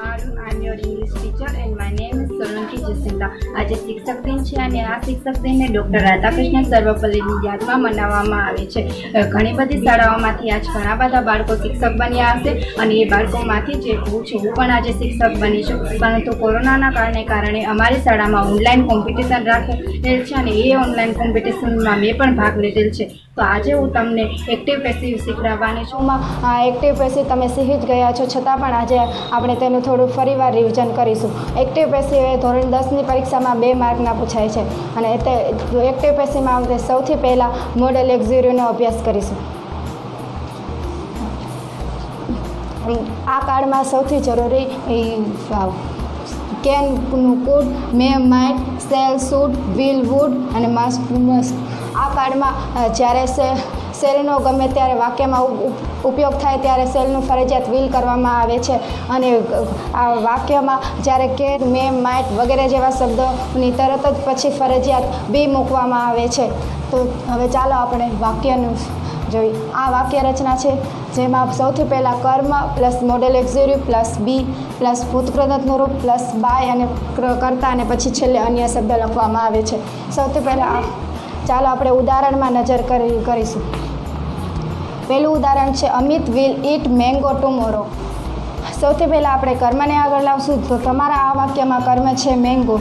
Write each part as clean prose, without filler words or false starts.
Maru. I'm your English teacher and my name is Solanki Jacinta. આજે શિક્ષક દિન છે અને આ શિક્ષક દિનને ડૉક્ટર રાધાકૃષ્ણ સર્વપલ્લીની યાદમાં મનાવવામાં આવે છે. ઘણી બધી શાળાઓમાંથી આજ ઘણા બધા બાળકો શિક્ષક બન્યા હશે અને એ બાળકોમાંથી જે હું છું હું પણ આજે શિક્ષક બની છું, પરંતુ કોરોનાના કારણે અમારી શાળામાં ઓનલાઈન કોમ્પિટિશન રાખેલ છે અને એ ઓનલાઈન કોમ્પિટિશનમાં મેં પણ ભાગ લીધેલ છે. તો આજે હું તમને એક્ટિવ પેસિવ શીખવાડવાની છું. એક્ટિવ પેસિવ તમે શીખી જ ગયા છો, છતાં પણ આજે આપણે તેનું થોડું ફરીવાર રિવિઝન કરીશું. એક્ટિવ પેસિવ એ ધોરણ 10ની પરીક્ષામાં 2 માર્કના પૂછાય છે અને તે એક્ટિવ પેસિવમાં આપણે સૌથી પહેલાં મોડલ એક્ઝિક્યુટિવનો અભ્યાસ કરીશું. આ કાર્ડમાં સૌથી જરૂરી can, could, may, might, shall, should, will, would અને મસ્ટ. આ કાર્ડમાં જ્યારે સેલનો ગમે ત્યારે વાક્યમાં ઉપયોગ થાય ત્યારે સેલનું ફરજિયાત વિલ કરવામાં આવે છે અને આ વાક્યમાં જ્યારે કે, મે, માઇટ વગેરે જેવા શબ્દોની તરત જ પછી ફરજિયાત બી મૂકવામાં આવે છે. તો હવે ચાલો આપણે વાક્યનું જોઈએ. આ વાક્ય રચના છે જેમાં સૌથી પહેલાં કર્મ પ્લસ મોડેલ એક્ઝિક્યુટિવ પ્લસ બી પ્લસ ભૂતકૃતનું રૂપ પ્લસ બાય અને કર્તા અને પછી છેલ્લે અન્ય શબ્દ લખવામાં આવે છે. સૌથી પહેલાં ચાલો આપણે ઉદાહરણમાં નજર કરીશું. પહેલું ઉદાહરણ છે Amit will it mango tomorrow. સૌથી પહેલાં આપણે કર્મને આગળ લાવશું. તો તમારા આ વાક્યમાં કર્મ છે મેંગો.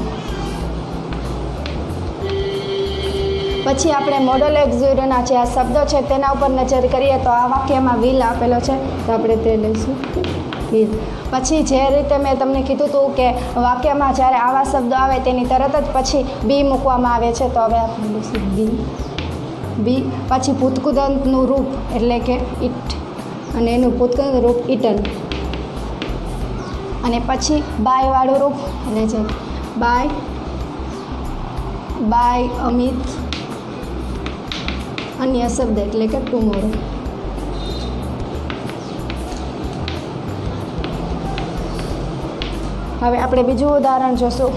પછી આપણે મોડલ એક્ઝિક્યુટિવના જે આ શબ્દો છે તેના ઉપર નજર કરીએ તો આ વાક્યમાં વિલ આપેલો છે, તો આપણે તે લઈશું વિલ. પછી જે રીતે મેં તમને કીધું હતું કે વાક્યમાં જ્યારે આવા શબ્દો આવે તેની તરત જ પછી બી મૂકવામાં આવે છે, તો હવે આપણે લઈશું બી. પછી ભૂતકૃતનું રૂપ એટલે કે ઇટ અને એનું ભૂતકૃત રૂપ ઇટન અને પછી બાયવાળું રૂપ એટલે છે બાય અમિત અન્ય શબ્દ એટલે કે ટુમોરો. હવે આપણે બીજું ઉદાહરણ જોશું.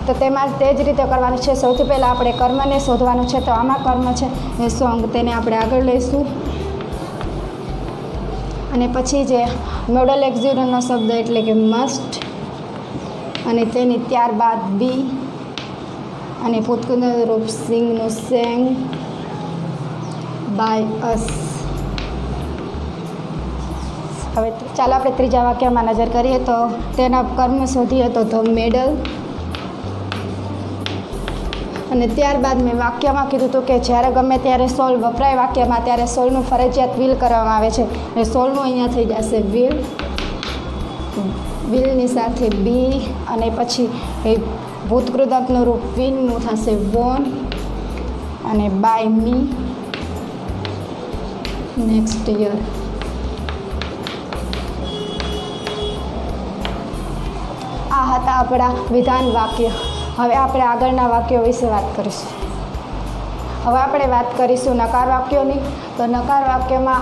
તો તેમાં તે જ રીતે કરવાનું છે. સૌથી પહેલાં આપણે કર્મને શોધવાનું છે. તો આમાં કર્મ છે એ સોંગ, તેને આપણે આગળ લઈશું અને પછી જે મોડલ એક્ઝિક્યુટિવનો શબ્દ એટલે કે મસ્ટ અને તેની ત્યારબાદ બી અને ભૂતકૃત રૂપ સિંગનું સેંગ બાય અસ. હવે ચાલો આપણે ત્રીજા વાક્યમાં નજર કરીએ. તો તેના કર્મ શોધીએ તો ધ મેડલ અને ત્યારબાદ મેં વાક્યમાં કીધું હતું કે જ્યારે ગમે ત્યારે સોલ વપરાય વાક્યમાં ત્યારે સોલનું ફરજિયાત વિલ કરવામાં આવે છે. એટલે સોલનું અહીંયા થઈ જશે વિલની સાથે બી અને પછી એ ભૂતકૃતનું રૂપ વિનનું થશે વોન અને બાય મી નેક્સ્ટ યર. આ હતા આપણા વિધાન વાક્ય. હવે આપણે આગળના વાક્યો વિશે વાત કરીશું. હવે આપણે વાત કરીશું નકાર વાક્યોની. તો નકાર વાક્યમાં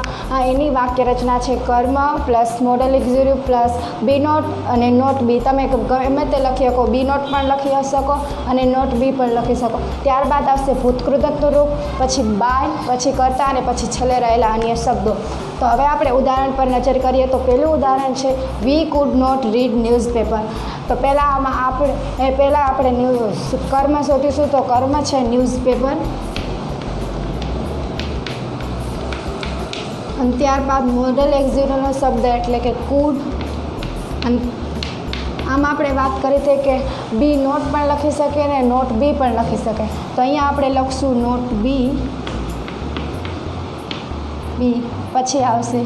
એની વાક્ય રચના છે કર્મ plus modal executive plus be not અને નોટ બી. તમે ગમે તે લખી શકો, બી નોટ પણ લખી શકો અને નોટ બી પણ લખી શકો. ત્યારબાદ આવશે ભૂતકૃતનું રૂપ, પછી બાય, પછી કર્તા અને પછી છેલ્લે રહેલા અન્ય શબ્દો. તો હવે આપણે ઉદાહરણ પર નજર કરીએ. તો પહેલું ઉદાહરણ છે we could not read newspaper. તો પહેલાં આપણે કર્મ શોધીશું. તો કર્મ છે ન્યૂઝપેપર અને ત્યારબાદ મોડલ એક્ઝિક્યુટિવનો શબ્દ એટલે કે કુડ. અને આમ આપણે વાત કરી હતી કે બી નોટ પણ લખી શકે ને નોટ બી પણ લખી શકે. તો અહીંયા આપણે લખશું નોટ બી. પછી આવશે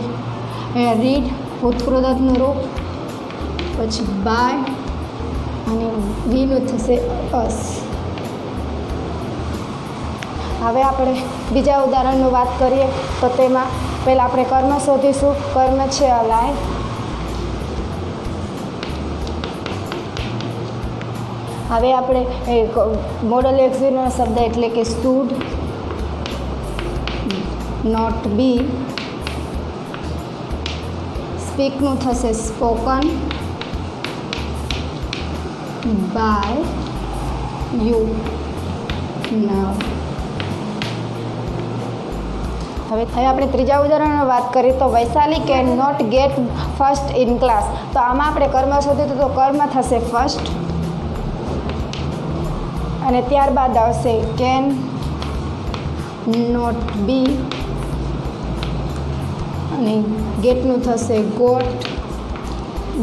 રીડ ભૂતકૃતનું રૂપ, પછી બાય અને વીનું થશે અસ. હવે આપણે બીજા ઉદાહરણની વાત કરીએ. તો તેમાં પહેલાં આપણે કર્મ શોધીશું. કર્મ છે અલાય. હવે આપણે મોડલ એક્ઝિક્યુટિવનો શબ્દ એટલે કે શુડ નોટ બી. સ્પીકનું થશે સ્પોકન બાય યુ નાવ. હવે આપણે ત્રીજા ઉદાહરણની વાત કરીએ તો Vaishali can not get first in class. તો આમાં આપણે કર્મ શોધીશું તો કર્મ થશે ફર્સ્ટ અને ત્યારબાદ આવશે કેન નોટ બી અને ગેટનું થશે got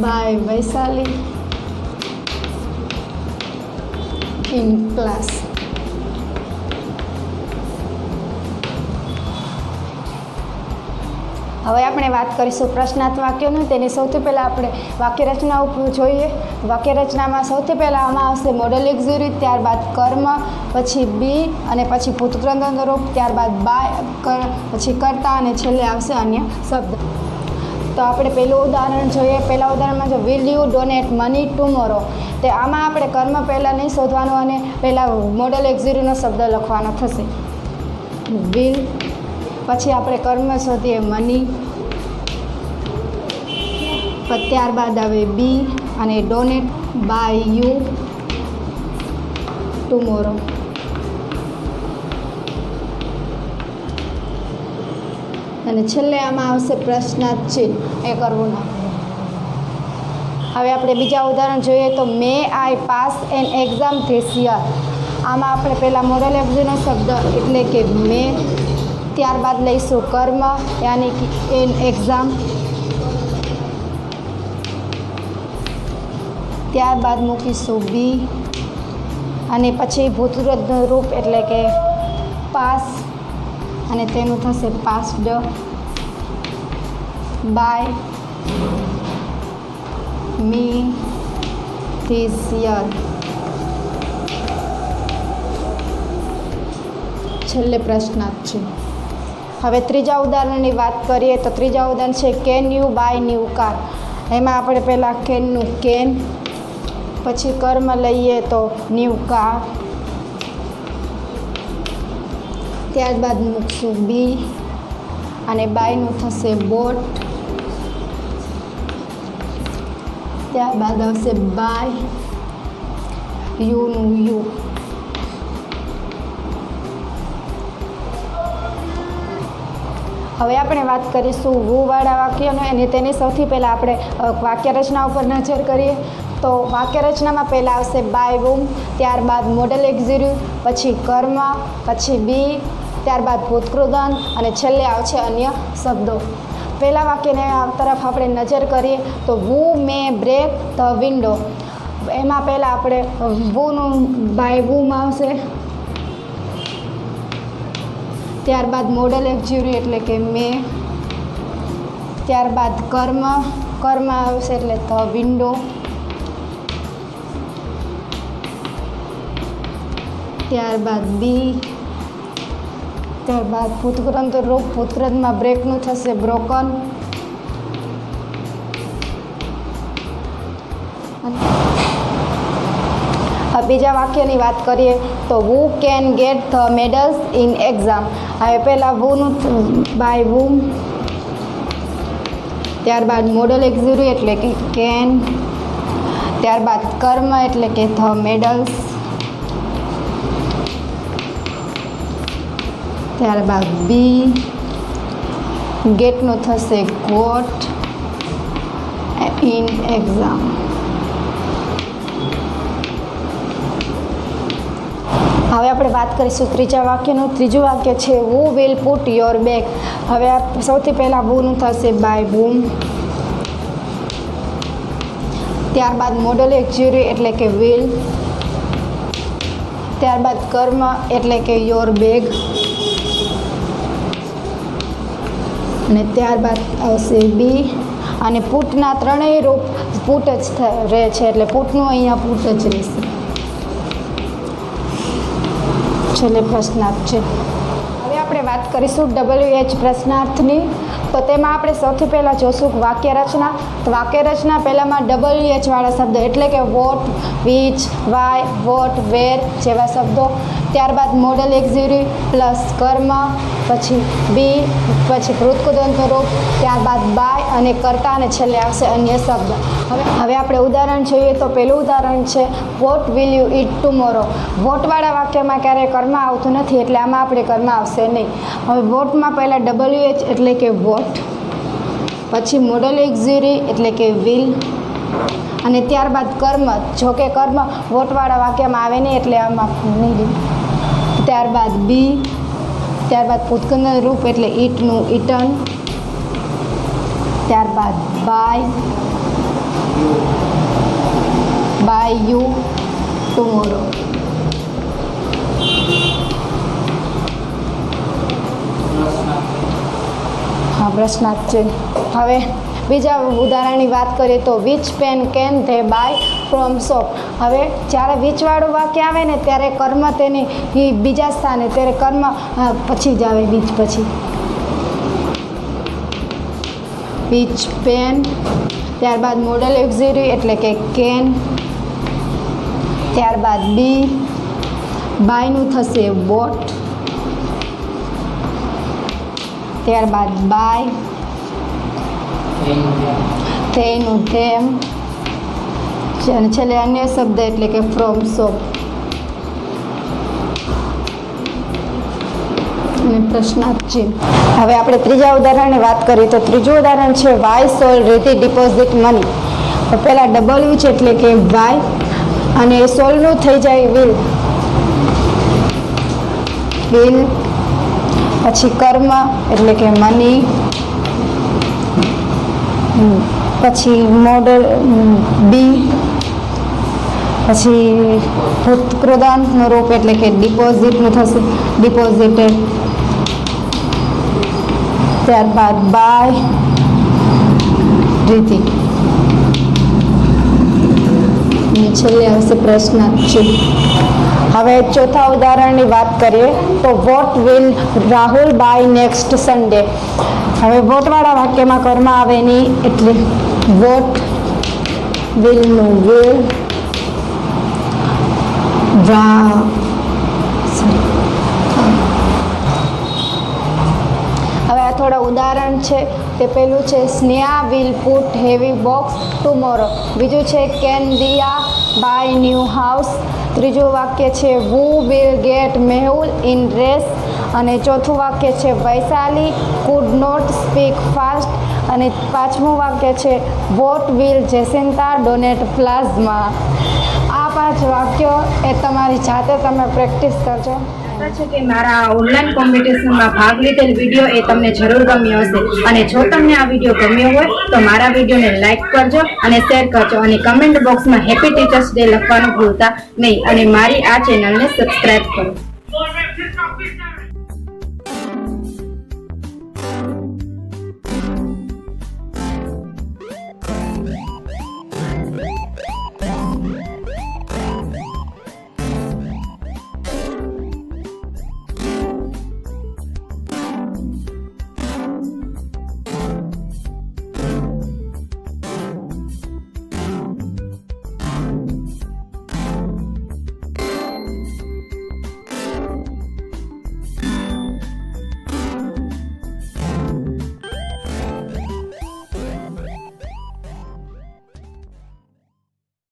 by Vaishali in class. હવે આપણે વાત કરીશું પ્રશ્નાર્થ વાક્યોની. તેની સૌથી પહેલાં આપણે વાક્ય રચના ઉપર જોઈએ. વાક્ય રચનામાં સૌથી પહેલાં આમાં આવશે મોડલ એક્ઝિક્યુટિવ, ત્યારબાદ કર્મ, પછી બી અને પછી ભૂતકૃત રૂપ, ત્યારબાદ બાય, પછી કર્તા અને છેલ્લે આવશે અન્ય શબ્દ. તો આપણે પહેલું ઉદાહરણ જોઈએ. પહેલા ઉદાહરણમાં જો will you donate money tomorrow, તે આમાં આપણે કર્મ પહેલાં નહીં શોધવાનું અને પહેલાં મોડલ એક્ઝિક્યુટિવનો શબ્દ લખવાનો થશે. વિલ, પછી આપણે કર્મ શોધીએ મની, ત્યારબાદ આવે બી અને ડોનેટ બાય યુ ટુમોરો. અને છેલ્લે આમાં આવશે પ્રશ્નાર્થ ચિહ્ન, એ કરવું ના. હવે આપણે બીજા ઉદાહરણ જોઈએ તો may I pass an exam this year. આમાં આપણે પહેલાં મોડલ એક્ઝિક્યુટિવનો શબ્દ એટલે કે મે, ત્યારબાદ લઈશું કર્મ યાની કે એન એક્ઝામ, ત્યારબાદ મૂકીશું બી અને પછી ભૂતકૃત રૂપ એટલે કે પાસ અને તેનું થશે passed by me this year. છેલ્લે પ્રશ્નાર્થ છે. હવે ત્રીજા ઉદાહરણની વાત કરીએ તો ત્રીજા ઉદાહરણ છે can you buy new car. એમાં આપણે પહેલાં કેનનું કેન, પછી કર્મ લઈએ તો ન્યૂ કાર, ત્યારબાદ મૂકશું બી અને બાયનું થશે બોટ, ત્યારબાદ આવશે બાય યુનું યુ. હવે આપણે વાત કરીશું વુ-વાળા વાક્યનો અને તેની સૌથી પહેલાં આપણે વાક્ય રચના ઉપર નજર કરીએ તો વાક્ય રચનામાં પહેલાં આવશે બાય વૂમ, ત્યારબાદ મોડલ એક્ઝિક્યુટિવ, પછી કર્મ, પછી બી, ત્યારબાદ ભૂતકૃદંત અને છેલ્લે આવશે અન્ય શબ્દો. પહેલાં વાક્યને તરફ આપણે નજર કરીએ તો વુ મે બ્રેક ધ વિન્ડો. એમાં પહેલાં આપણે વુનું બાય વૂમાં આવશે, ત્યારબાદ મોડલ એક્ઝિક્યુટિવ એટલે કે મે, ત્યારબાદ કર્મ આવશે એટલે ધ વિન્ડો, ત્યારબાદ બી, ત્યારબાદ ભૂતકૃત રૂપ, ભૂતકૃતમાં બ્રેકનું થશે બ્રોકન, બીજા વાક્યની વાત કરીએ તો વુ can get the medals in exam. હવે પહેલાં વુનું બાય વૂમ, ત્યારબાદ મોડલ એક્ઝિક્યુટિવ એટલે કે કેન, ત્યારબાદ કર્મ એટલે કે ધ મેડલ્સ, ત્યારબાદ બી, ગેટનું થશે ગોટ ઇન એક્ઝામ. હવે આપણે વાત કરીશું ત્રીજા વાક્યનું. ત્રીજું વાક્ય છે who will put your bag. હવે સૌથી પહેલાં વુનું થશે બાય વૂમ, ત્યારબાદ મોડલ એક્ઝિક્યુટિવ એટલે કે વિલ, ત્યારબાદ કર્મ એટલે કે યોર બેગ અને ત્યારબાદ આવશે બી અને પુટના ત્રણેય રૂપ પુટ જ રહે છે એટલે પુટનું અહીંયા પુટ જ રહેશે. છેલ્લે પ્રશ્નાર્થ છે. હવે આપણે વાત કરીશું WH પ્રશ્નાર્થની. તો તેમાં આપણે સૌથી પહેલાં જોશું વાક્ય રચના. તો વાક્ય રચના પહેલાંમાં WH વાળા શબ્દો એટલે કે વોટ, વિચ, વાય, વોટ, વેર જેવા શબ્દો, ત્યારબાદ મોડલ એક્ઝિરી પ્લસ કર્મ, પછી બી, પછી ભૂતકૃદંતનું રૂપ, ત્યારબાદ બાય અને કર્તા, અને છેલ્લે આવશે અન્ય શબ્દ. હવે આપણે ઉદાહરણ જોઈએ તો પહેલું ઉદાહરણ છે what will you eat tomorrow. વોટવાળા વાક્યમાં ક્યારેય કર્મ આવતું નથી એટલે આમાં આપણે કર્મ આવશે નહીં. હવે વોટમાં પહેલાં WH એટલે કે વોટ, પછી મોડલ એક્ઝિરી એટલે કે વિલ, અને ત્યારબાદ કર્મ. જો કે કર્મ વોટવાળા વાક્યમાં આવે નહીં એટલે આમાં નહીં. ત્યારબાદ બી, ત્યારબાદ ભૂતકૃદંત રૂપ એટલે ઈટનું ઈટન, ત્યારબાદ બાય યુ ટુમોરો. હા, પ્રશ્નાર્થ છે. હવે બીજા ઉદાહરણની વાત કરીએ તો which pen can they buy from shop. હવે જ્યારે વિચવાળું વાક્ય આવે ને ત્યારે કર્મ તેની બીજા સ્થાને, ત્યારે કર્મ પછી જ આવે, વિચ પછી. વિચ પેન, ત્યારબાદ મોડલ એક્ઝિરી એટલે કે કેન, ત્યારબાદ બી, બાયનું થશે વોટ, ત્યારબાદ બાય, તેનું ધેમ, અને છેલ્લે અન્ય શબ્દ એટલે કે ફ્રોમ શોપ. અને પ્રશ્નાર્થ છે. હવે આપણે ત્રીજા ઉદાહરણની વાત કરીએ તો ત્રીજું ઉદાહરણ છે વાય સોલ રીતિ ડિપોઝિટ મની. તો પહેલાં W છે એટલે કે વાય, અને સોલનું થઈ જાય વિલ, પછી કર્મ એટલે કે મની, પછી મોડલ બી, પછી ભૂતકૃદંતનું રૂપ એટલે કે ડિપોઝિટનું થશે ડિપોઝિટેડ, ત્યારબાદ બાય રીતિ, અને છેલ્લે આવશે પ્રશ્નાર્થ છે. હવે ચોથા ઉદાહરણની વાત કરીએ તો what will Rahul buy next Sunday. હવે વોટવાળા વાક્યમાં કર્મ આવે નહીં એટલે વોટ વિલનું વિલ, હવે આ થોડા ઉદાહરણ છે. તે પહેલું છે Sneha will put heavy box tomorrow. બીજું છે can Diya buy new house. ત્રીજું વાક્ય છે who will get Mehul in race. અને ચોથું વાક્ય છે Vaishali could not speak fast. અને પાંચમું વાક્ય છે what will Jacinta donate plasma. આ 5 વાક્યો એ તમારી જાતે તમે પ્રેક્ટિસ કરજો. આશા છે કે મારા ઓનલાઈન કોમ્પિટિશનમાં ભાગ લીધેલ વિડીયો એ તમને જરૂર ગમ્યો હશે. અને જો તમને આ વિડીયો ગમ્યો હોય તો મારા વિડીયોને લાઈક કરજો અને શેર કરજો, અને કમેન્ટ બોક્સમાં હેપી ટીચર્સ ડે લખવાનું ભૂલતા નહીં, અને મારી આ ચેનલને સબસ્ક્રાઈબ કરો.